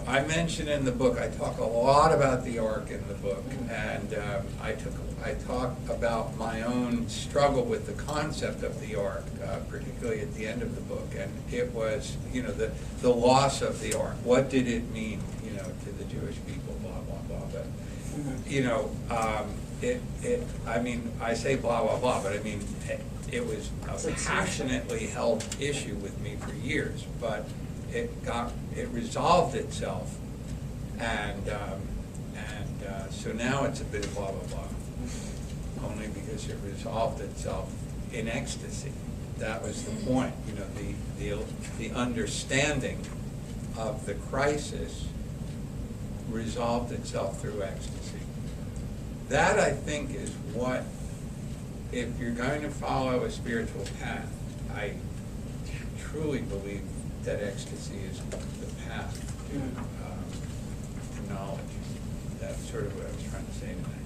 I mentioned in the book, I talk a lot about the ark in the book, and I talk about my own struggle with the concept of the ark, particularly at the end of the book, and it was, the loss of the ark. What did it mean, to the Jewish people, blah, blah, blah, but, I mean, I say blah, blah, blah, but I mean, it was a passionately held issue with me for years, but it resolved itself, and so now it's a bit of blah, blah, blah, only because it resolved itself in ecstasy. That was the point, the understanding of the crisis resolved itself through ecstasy. That, I think, is what, if you're going to follow a spiritual path, I truly believe that ecstasy is the path to knowledge. That's sort of what I was trying to say tonight.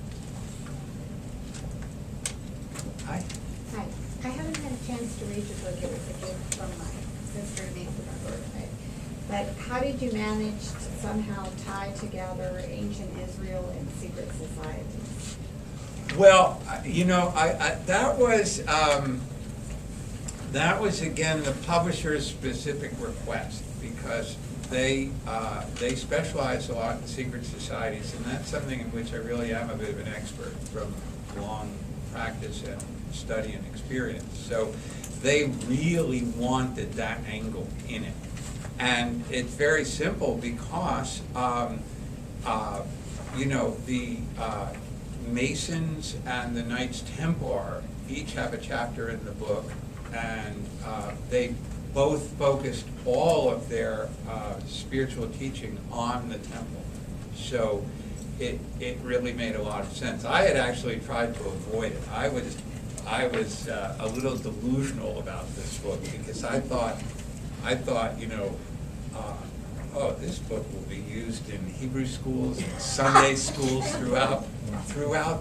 Hi. Hi. I haven't had a chance to read your book. It was a gift from my sister named for my birthday. But how did you manage to somehow tie together ancient Israel and secret societies? Well, that was again the publisher's specific request, because they specialize a lot in secret societies, and that's something in which I really am a bit of an expert from long practice and study and experience. So they really wanted that angle in it. And it's very simple because, the Masons and the Knights Templar each have a chapter in the book, and they both focused all of their spiritual teaching on the temple. So it really made a lot of sense. I had actually tried to avoid it. I was a little delusional about this book because I thought, you know, oh, this book will be used in Hebrew schools and Sunday schools throughout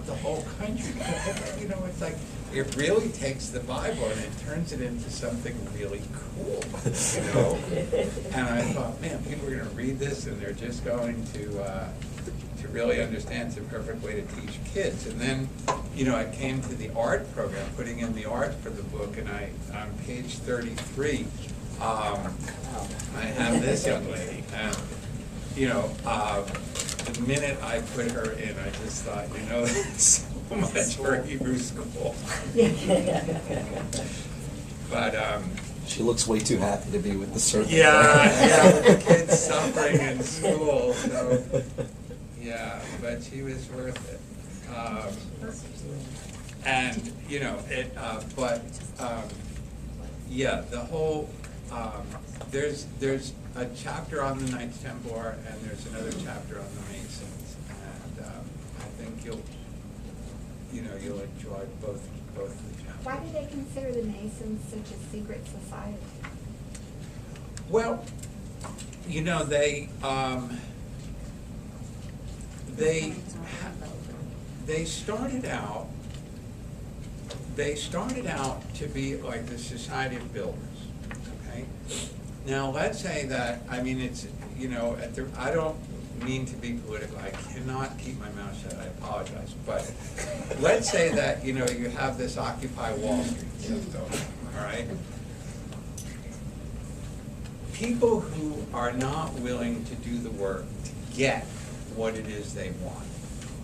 the whole country. You know, it's like, it really takes the Bible and it turns it into something really cool, you know? And I thought, man, people are gonna read this and they're just going to really understand. It's a perfect way to teach kids. And then, you know, I came to the art program, putting in the art for the book, and on page 33, I have this young lady, and, you know, the minute I put her in, I just thought, you know, so much for Hebrew school. But, She looks way too happy to be with the servant. yeah, with the kids suffering in school, so, yeah, but she was worth it. And, you know, yeah, the whole, there's a chapter on the Knights Templar, and there's another chapter on the Masons, and I think you'll enjoy both the chapters. Why do they consider the Masons such a secret society? Well, you know, they started out to be like the Society of Builders, okay? Now, let's say that, I mean, it's, you know, I don't mean to be political, I cannot keep my mouth shut, I apologize, but let's say that, you know, you have this Occupy Wall Street stuff going on, all right? People who are not willing to do the work to get what it is they want,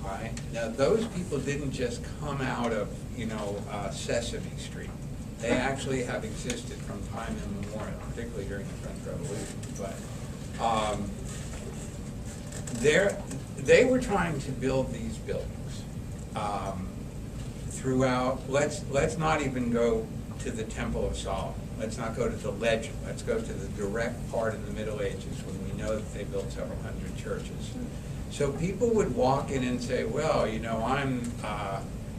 all right? Now, those people didn't just come out of, you know, Sesame Street. They actually have existed from time immemorial, particularly during the French Revolution. But they were trying to build these buildings throughout. Let's not even go to the Temple of Solomon. Let's not go to the legend. Let's go to the direct part in the Middle Ages when we know that they built several hundred churches. So people would walk in and say, well, you know, I'm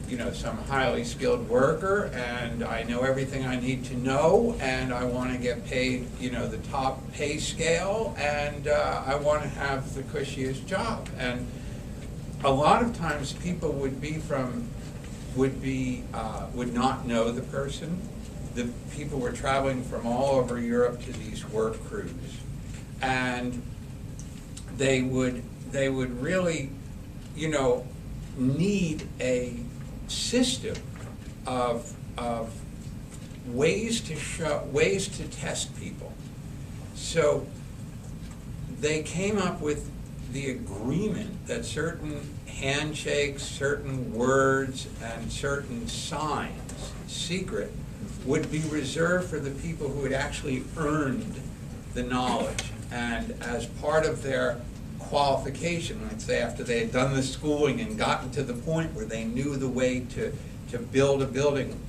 you know, some highly skilled worker, and I know everything I need to know, and I want to get paid, you know, the top pay scale, and I want to have the cushiest job. And a lot of times people would not know the person. The people were traveling from all over Europe to these work crews, and they would really, you know, need a system of ways to test people. So they came up with the agreement that certain handshakes, certain words, and certain signs, secret, would be reserved for the people who had actually earned the knowledge. And as part of their qualification, let's say after they had done the schooling and gotten to the point where they knew the way to build a building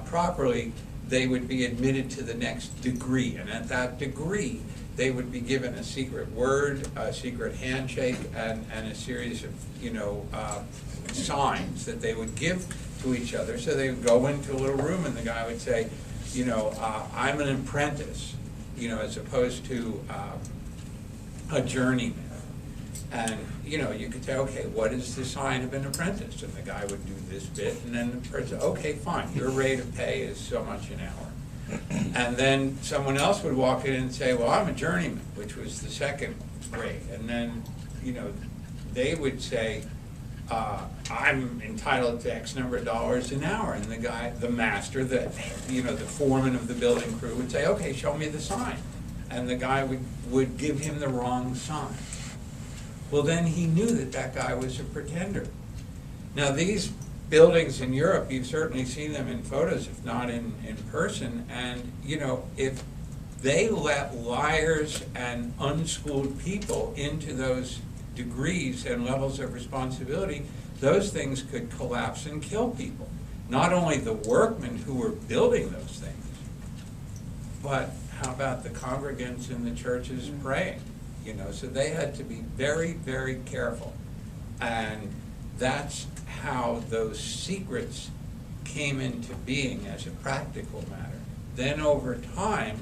properly, they would be admitted to the next degree. And at that degree, they would be given a secret word, a secret handshake, and a series of, you know, signs that they would give to each other. So they would go into a little room and the guy would say, you know, I'm an apprentice, you know, as opposed to a journeyman. And, you know, you could say, okay, what is the sign of an apprentice? And the guy would do this bit, and then the person, okay, fine, your rate of pay is so much an hour. And then someone else would walk in and say, well, I'm a journeyman, which was the second grade. And then, you know, they would say, I'm entitled to X number of dollars an hour. And the guy, the master, the foreman of the building crew would say, okay, show me the sign. And the guy would give him the wrong sign. Well, then he knew that guy was a pretender. Now, these buildings in Europe, you've certainly seen them in photos, if not in person, and, you know, if they let liars and unschooled people into those degrees and levels of responsibility, those things could collapse and kill people. Not only the workmen who were building those things, but how about the congregants in the churches praying? You know, so they had to be very, very careful. And that's how those secrets came into being as a practical matter. Then over time,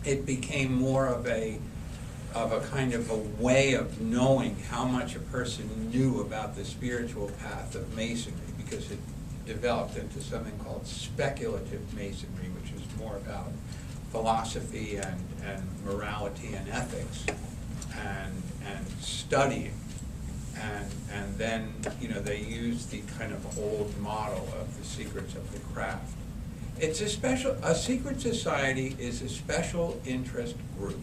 it became more of a kind of a way of knowing how much a person knew about the spiritual path of Masonry, because it developed into something called speculative Masonry, which is more about philosophy and morality and ethics and studying. And then, you know, they used the kind of old model of the secrets of the craft. It's a secret society is a special interest group,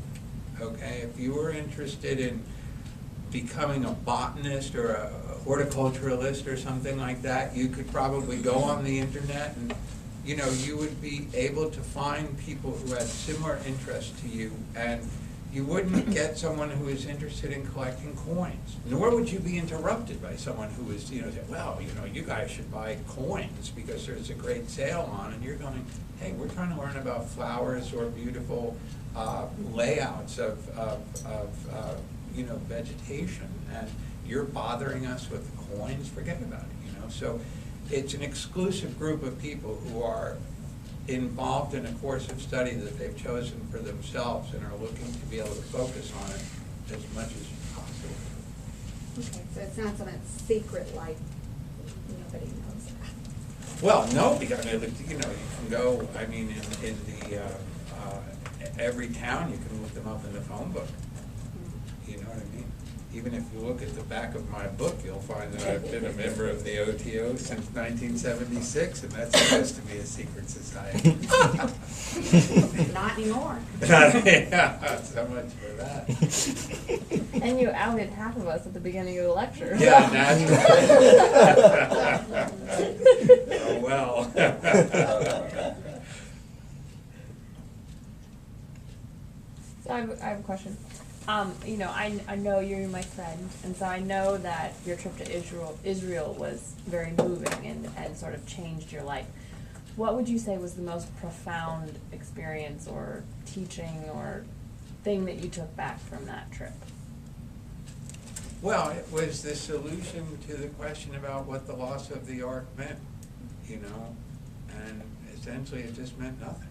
okay? If you were interested in becoming a botanist or a horticulturalist or something like that, you could probably go on the internet and, you know, you would be able to find people who had similar interests to you, and you wouldn't get someone who is interested in collecting coins, nor would you be interrupted by someone who is, you know, say, well, you know, you guys should buy coins because there's a great sale on, and you're going, hey, we're trying to learn about flowers or beautiful layouts of you know, vegetation, and you're bothering us with coins, forget about it, you know. So it's an exclusive group of people who are involved in a course of study that they've chosen for themselves and are looking to be able to focus on it as much as possible. Okay, so it's not something that's secret, like nobody knows that. Well, no, because, you know, you can go, I mean, in the, every town, you can look them up in the phone book. You know what I mean? Even if you look at the back of my book, you'll find that I've been a member of the O.T.O. since 1976, and that's supposed to be a secret society. Not anymore. Yeah, so much for that. And you outed half of us at the beginning of the lecture. Yeah, naturally. Oh, well. So I have a question. You know, I know you're my friend, and so I know that your trip to Israel was very moving and sort of changed your life. What would you say was the most profound experience or teaching or thing that you took back from that trip? Well, it was the solution to the question about what the loss of the ark meant, you know, and essentially it just meant nothing.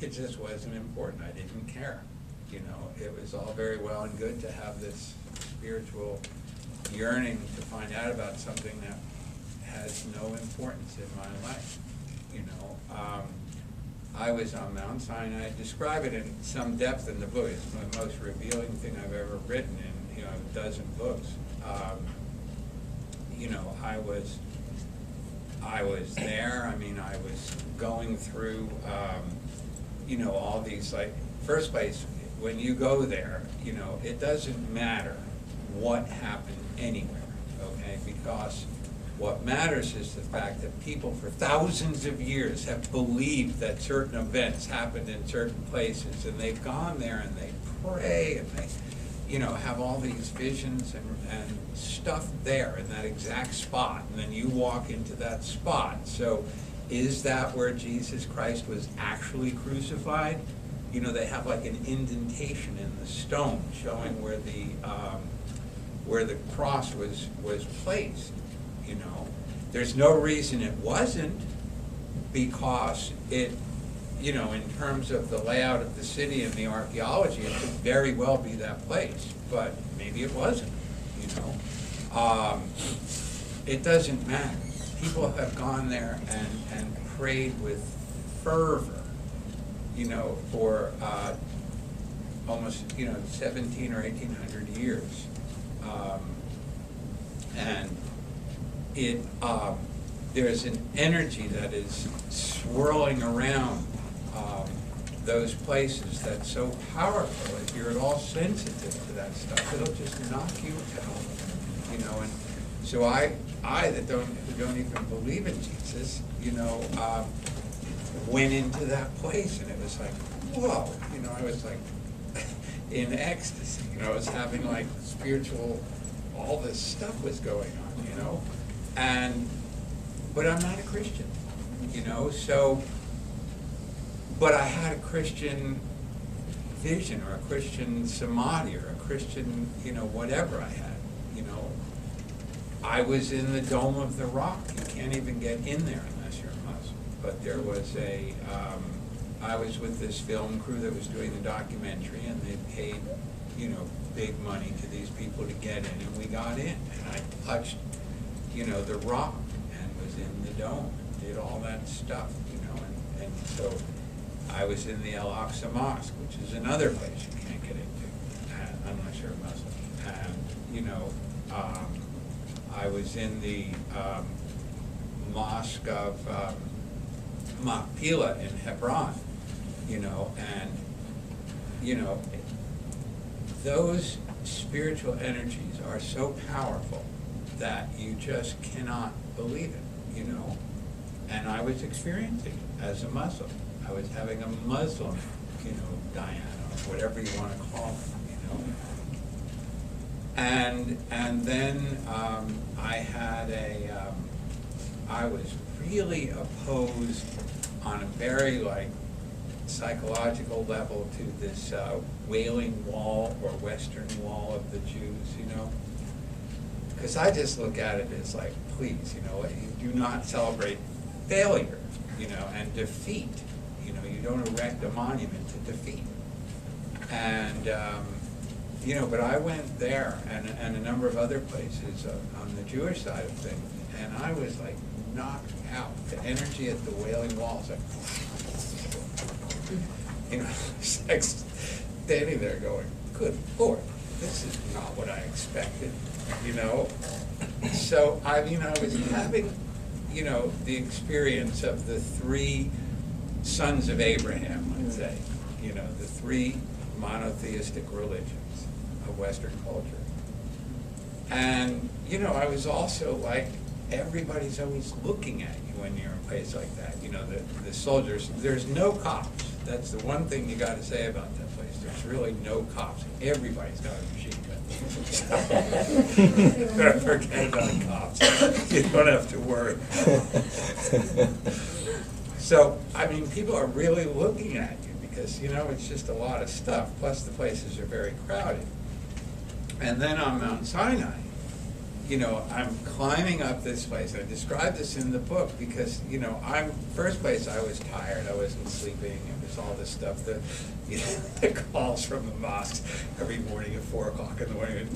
It just wasn't important. I didn't care. You know, it was all very well and good to have this spiritual yearning to find out about something that has no importance in my life. You know, I was on Mount Sinai. I describe it in some depth in the book. It's the most revealing thing I've ever written in, you know, a dozen books. You know, I was there. I mean, I was going through, you know, all these, like, first place, when you go there, you know, it doesn't matter what happened anywhere, okay? Because what matters is the fact that people for thousands of years have believed that certain events happened in certain places, and they've gone there and they pray and they, you know, have all these visions and stuff there in that exact spot, and then you walk into that spot. So is that where Jesus Christ was actually crucified? You know, they have like an indentation in the stone showing where the cross was placed. You know, there's no reason it wasn't, because it, you know, in terms of the layout of the city and the archaeology, it could very well be that place, but maybe it wasn't. You know, it doesn't matter. People have gone there and prayed with fervor, you know, for almost, you know, 17 or 1800 years. And it, there's an energy that is swirling around those places that's so powerful. If you're at all sensitive to that stuff, it'll just knock you out, you know. And so I that who don't even believe in Jesus, you know, went into that place, and it was like, whoa, you know, I was like in ecstasy, you know, I was having like spiritual all this stuff was going on, you know? But I'm not a Christian, you know, so, but I had a Christian vision, or a Christian samadhi, or a Christian, you know, whatever I had, you know. I was in the Dome of the Rock. You can't even get in there unless you're a Muslim. But there was I was with this film crew that was doing the documentary, and they paid, you know, big money to these people to get in, and we got in. And I touched, you know, the rock, and was in the dome, and did all that stuff, you know, and so I was in the Al-Aqsa Mosque, which is another place you can't get into unless you're a Muslim. And, you know, I was in the Mosque of Machpelah in Hebron, you know, and, you know, those spiritual energies are so powerful that you just cannot believe it, you know. And I was experiencing it as a Muslim. I was having a Muslim, you know, Diana, or whatever you want to call it, you know. And then I had I was really opposed on a very, like, psychological level to this Wailing Wall, or Western Wall of the Jews, you know. Because I just look at it as like, please, you know, you do not celebrate failure, you know, and defeat. You know, you don't erect a monument to defeat. And, you know, but I went there and a number of other places on the Jewish side of things, and I was like knocked out. The energy at the Wailing Wall was like, you know, it's like standing there going, good Lord, this is not what I expected, you know. So, I mean, I was having, you know, the experience of the three sons of Abraham, let's say, you know, the three monotheistic religions of Western culture. And, you know, I was also like, everybody's always looking at you when you're in a place like that. You know, the soldiers, there's no cops. That's the one thing you got to say about that place. There's really no cops. Everybody's got a machine gun. Forget about cops. You don't have to worry. So, I mean, people are really looking at you because, you know, it's just a lot of stuff. Plus, the places are very crowded. And then on Mount Sinai, you know, I'm climbing up this place. I describe this in the book because, you know, first place I was tired. I wasn't sleeping. It was all this stuff that, you know, the calls from the mosques every morning at 4 o'clock in the morning.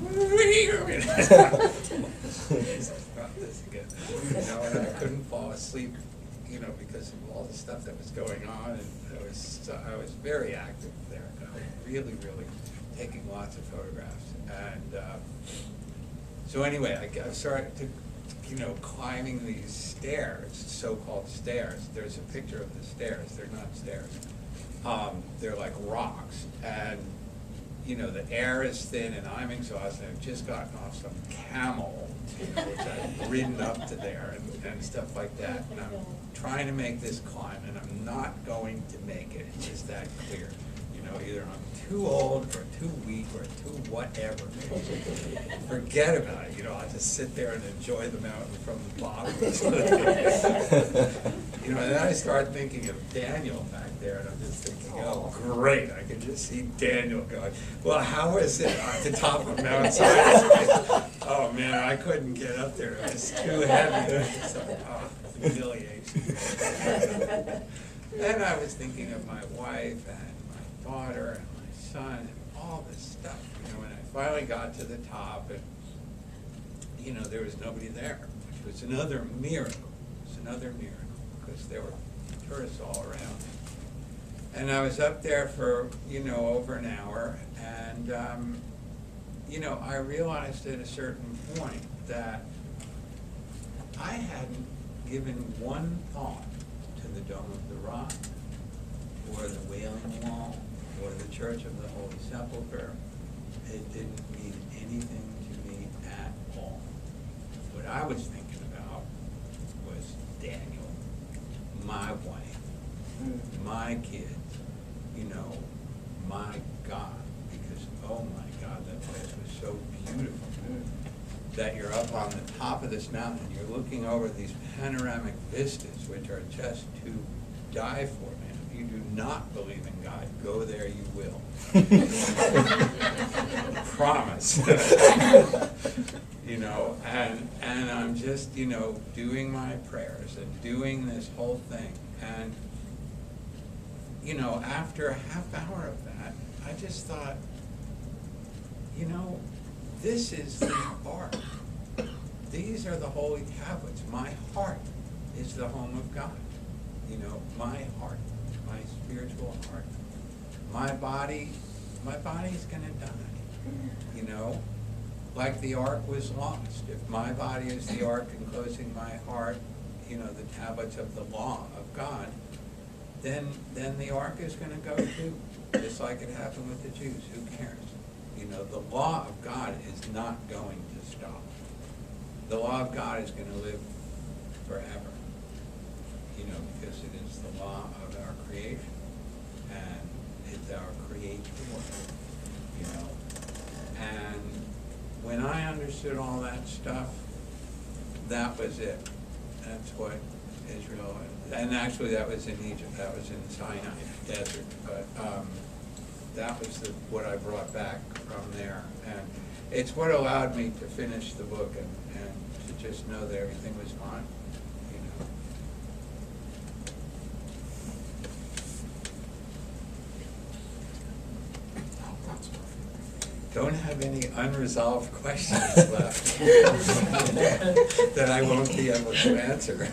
About this again. You know, and I couldn't fall asleep, you know, because of all the stuff that was going on. And I was very active there. I was really, really taking lots of photographs. And so anyway, I started to, you know, climbing these stairs, so-called stairs. There's a picture of the stairs. They're not stairs. They're like rocks. And, you know, the air is thin and I'm exhausted. I've just gotten off some camel, you know, which I've ridden up to there and stuff like that. And I'm trying to make this climb and I'm not going to make it. It's just that clear. You know, either I'm too old or too weak or too whatever. Forget about it. You know, I'll just sit there and enjoy the mountain from the bottom. You know, and then I start thinking of Daniel back there, and I'm just thinking, oh, great, I can just see Daniel going, well, how is it at the top of Mount Sinai? Oh, man, I couldn't get up there. It was too heavy. So, humiliation. And I was thinking of my wife and my daughter and my son and all this stuff. You know, when I finally got to the top, and, you know, there was nobody there, which was another miracle. It was another miracle, because there were tourists all around. And I was up there for, you know, over an hour, and, you know, I realized at a certain point that I hadn't given one thought to the Dome of the Rock, or the Wailing Wall, or the Church of the Holy Sepulchre. It didn't mean anything to me at all. What I was thinking about was Daniel, my wife, my kids, you know, my God, because, oh my God, that place was so beautiful. that you're up on the top of this mountain, and you're looking over these panoramic vistas, which are just to die for, man. If you do not believe in God, go there, you will. Promise. You know, and I'm just, you know, doing my prayers and doing this whole thing. And, you know, after a half hour of that, I just thought, you know, this is the ark. These are the holy tablets. My heart is the home of God. You know, my heart, my spiritual heart. My body's gonna die. You know, like the ark was lost. If my body is the ark enclosing my heart, you know, the tablets of the law of God, then the ark is gonna go too. Just like it happened with the Jews. Who cares? You know, the law of God is not going to stop. The law of God is going to live forever, you know, because it is the law of our creation, and it's our creator, you know. And when I understood all that stuff, that was it. That's what Israel, and actually that was in Egypt, that was in Sinai desert, but that was what I brought back from there. And it's what allowed me to finish the book and to just know that everything was fine, you know. Don't have any unresolved questions left that I won't be able to answer.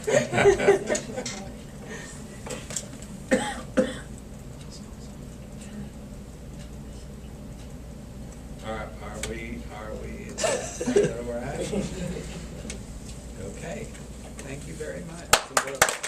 Is that where we're at? Okay, thank you very much.